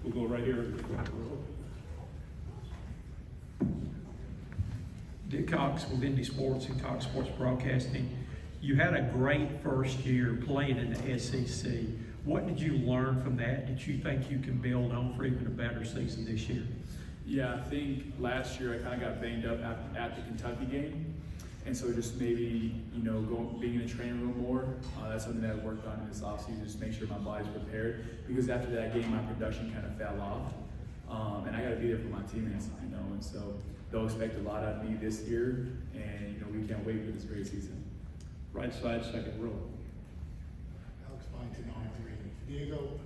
We'll go right here. Dick Cox with Indy Sports and Cox Sports Broadcasting. You had a great first year playing in the SEC. What did you learn from that that you think you can build on for even a better season this year? Yeah, I think last year I kind of got banged up at the Kentucky game. And so just maybe, being in the training room more, that's something that I worked on in this offseason, just make sure my body's prepared. Because after that game, my production kind of fell off. And I got to be there for my teammates, and so they'll expect a lot out of me this year. And, we can't wait for this great season. Right side, second row. Alex Byington on three. Diego,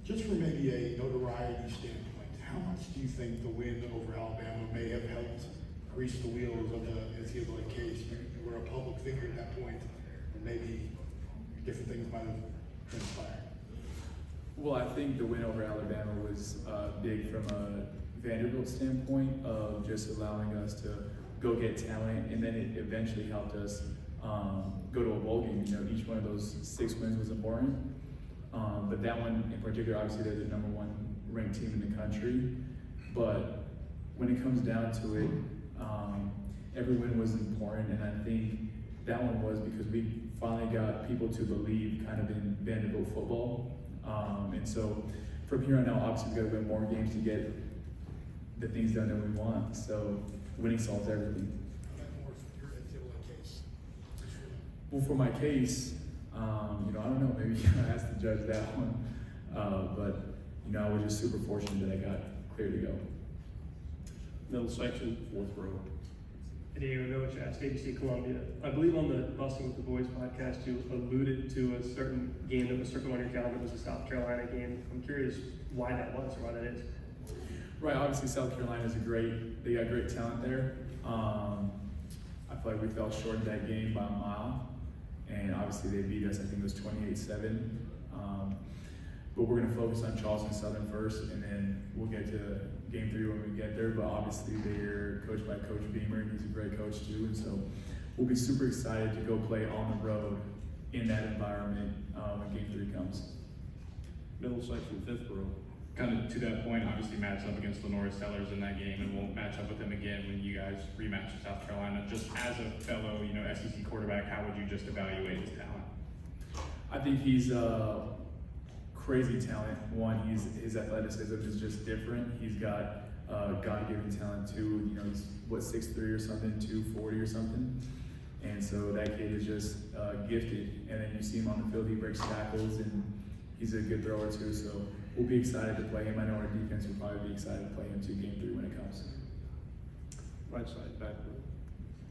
just from maybe a notoriety standpoint, how much do you think the win over Alabama may have helped grease the wheels of the NCAA case? You were a public figure at that point, and maybe different things might have transpired. Well, I think the win over Alabama was big from a Vanderbilt standpoint of just allowing us to go get talent, and then it eventually helped us go to a bowl game. Each one of those 6 wins was important, but that one in particular, obviously they're the number 1 ranked team in the country. But when it comes down to it, every win was important, and I think that one was because we finally got people to believe kind of in Vanderbilt football. And so from here on out, obviously we got to win more games to get the things done that we want. So winning solves everything. Well, for my case, I don't know, maybe I have to judge that one. But, I was just super fortunate that I got clear to go. Middle section, fourth row. Diego Village at ABC Columbia. I believe on the Busting with the Boys podcast, you alluded to a certain game that was circled on your calendar. It was a South Carolina game. I'm curious why that was or why that is. Right, obviously South Carolina is they got great talent there. I feel like we fell short of that game by a mile, and obviously they beat us, I think it was 28-7. But we're gonna focus on Charleston Southern first, and then we'll get to game 3 when we get there. But obviously they're coached by Coach Beamer, and he's a great coach too, and so we'll be super excited to go play on the road in that environment when game 3 comes. Middle section, fifth row. Kind of to that point, obviously matched up against Lenore Stellars in that game, and won't match up with them again when you guys rematch with South Carolina. Just as a fellow, SEC quarterback, how would you just evaluate his talent? I think he's crazy talent. One, his athleticism is just different. He's got God-given talent too. He's 6'3" or something, 240 or something. And so that kid is just gifted. And then you see him on the field, he breaks tackles, and he's a good thrower too. So we'll be excited to play him. I know our defense will probably be excited to play him too, game 3 when it comes. Right side, back row.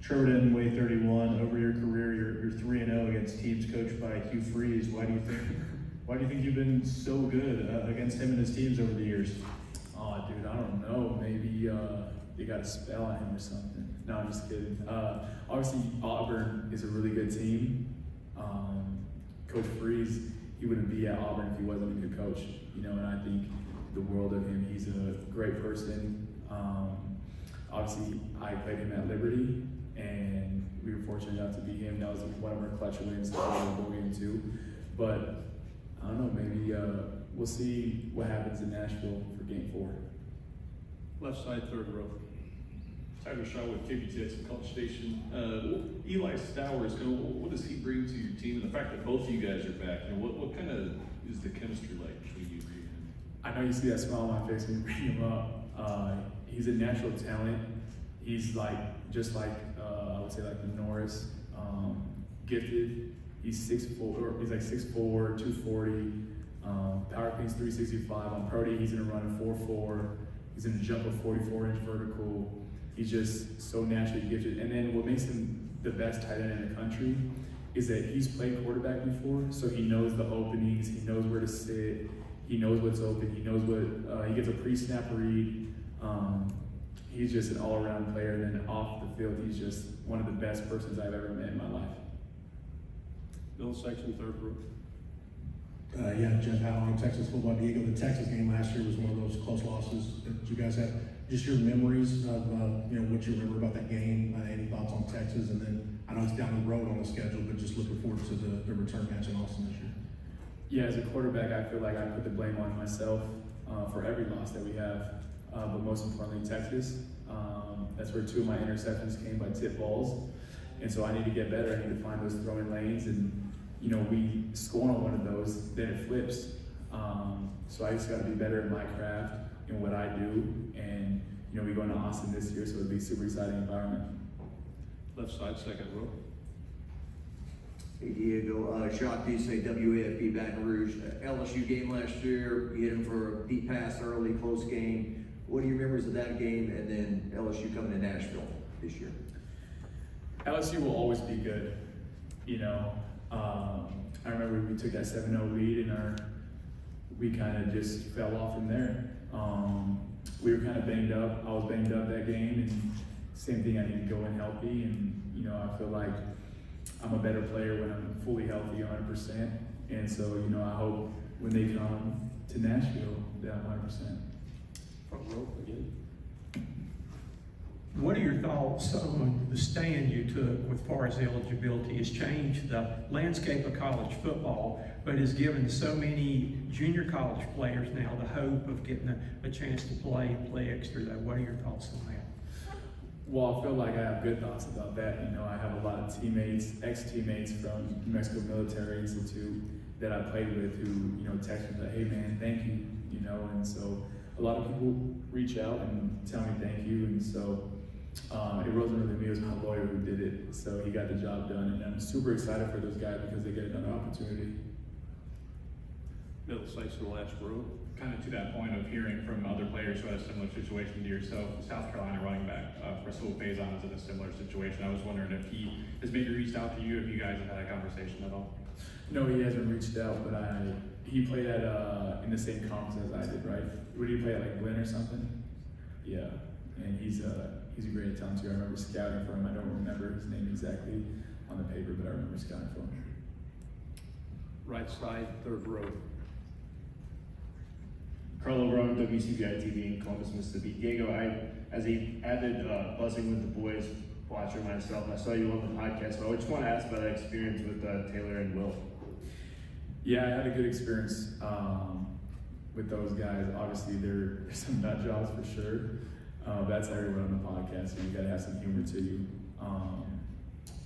Trevor Denway, 31. Over your career, you're 3-0 against teams coached by Hugh Freeze. Why do you think you've been so good against him and his teams over the years? Oh, dude, I don't know. Maybe you got a spell on him or something. No, I'm just kidding. Obviously, Auburn is a really good team. Coach Freeze, he wouldn't be at Auburn if he wasn't a good coach. And I think the world of him. He's a great person. Obviously, I played him at Liberty, and we were fortunate enough to beat him. That was one of our clutch wins that we were going into. But I don't know, maybe we'll see what happens in Nashville for game 4. Left side, third row. Tyler Shaw with KBTX and College Station. Eli Stowers, what does he bring to your team? And the fact that both of you guys are back, what kind of is the chemistry like between you three? I know you see that smile on my face when you bring him up. He's a natural talent. He's just like I would say like the Norris, gifted. He's 6'4", he's like 6'4", 240. Power cleans 365. On Pro Day, he's gonna run a 4.4. He's gonna jump a 44-inch vertical. He's just so naturally gifted. And then what makes him the best tight end in the country is that he's played quarterback before, so he knows the openings, he knows where to sit, he knows what's open, he knows what, he gets a pre-snap read. He's just an all-around player, and then off the field, he's just one of the best persons I've ever met in my life. Middle section, third row. Jeff Allen, Texas football. Diego, the Texas game last year was one of those close losses that you guys had. Just your memories of what you remember about that game. Any thoughts on Texas? And then I know it's down the road on the schedule, but just looking forward to the return match in Austin this year. Yeah, as a quarterback, I feel like I put the blame on myself. for every loss that we have, but most importantly, Texas. That's where 2 of my interceptions came by tip balls. And so I need to get better. I need to find those throwing lanes. And, you know, we score on one of those, then it flips. So I just got to be better in my craft and what I do. And, you know, we go into Austin this year, so it'll be a super exciting environment. Left side, second row. Hey Diego, shocked you say WAFB Baton Rouge. LSU game last year, you hit him for a deep pass early, close game. What are your memories of that game, and then LSU coming to Nashville this year? LSU will always be good. You know, I remember we took that 7-0 lead and we kind of just fell off from there. We were kind of banged up. I was banged up that game, and same thing, I need to go in healthy. And, you know, I feel like I'm a better player when I'm fully healthy 100%. And so, you know, I hope when they come to Nashville that I'm 100%. Front row again. What are your thoughts on the stand you took with far as eligibility? Has changed the landscape of college football, but has given so many junior college players now the hope of getting a chance to play extra. What are your thoughts on that? Well, I feel like I have good thoughts about that. You know, I have a lot of teammates, ex-teammates from New Mexico Military Institute that I played with who, you know, text me like, hey man, thank you, you know, and so a lot of people reach out and tell me thank you, and so it wasn't really me, it was my lawyer who did it, so he got the job done, and I'm super excited for those guys because they get another opportunity. Middle section, last row. Kind of to that point of hearing from other players who had a similar situation to yourself, South Carolina running back Rasul Faison is in a similar situation. I was wondering if he has maybe reached out to you, if you guys have had a conversation at all. No, he hasn't reached out, but he played at in the same conference as I did, right? Would he play at like Glenn or something? Yeah, and he's a great talent too. I remember scouting for him. I don't remember his name exactly on the paper, but I remember scouting for him. Right side, third row. Carlo Rowan, WCBI TV in Columbus, Mississippi. Diego, as a avid Buzzing with the Boys watcher myself, I saw you on the podcast, so I just want to ask about that experience with Taylor and Will. Yeah, I had a good experience with those guys. Obviously, there's some nut jobs for sure. That's everyone on the podcast, so you gotta have some humor to you.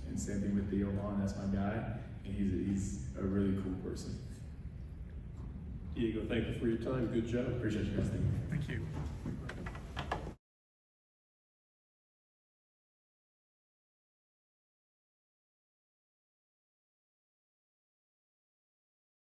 And same thing with Theo Vaughn, that's my guy, and he's a really cool person. Diego, thank you for your time. Good job. Appreciate you guys. Thank you. Thank you.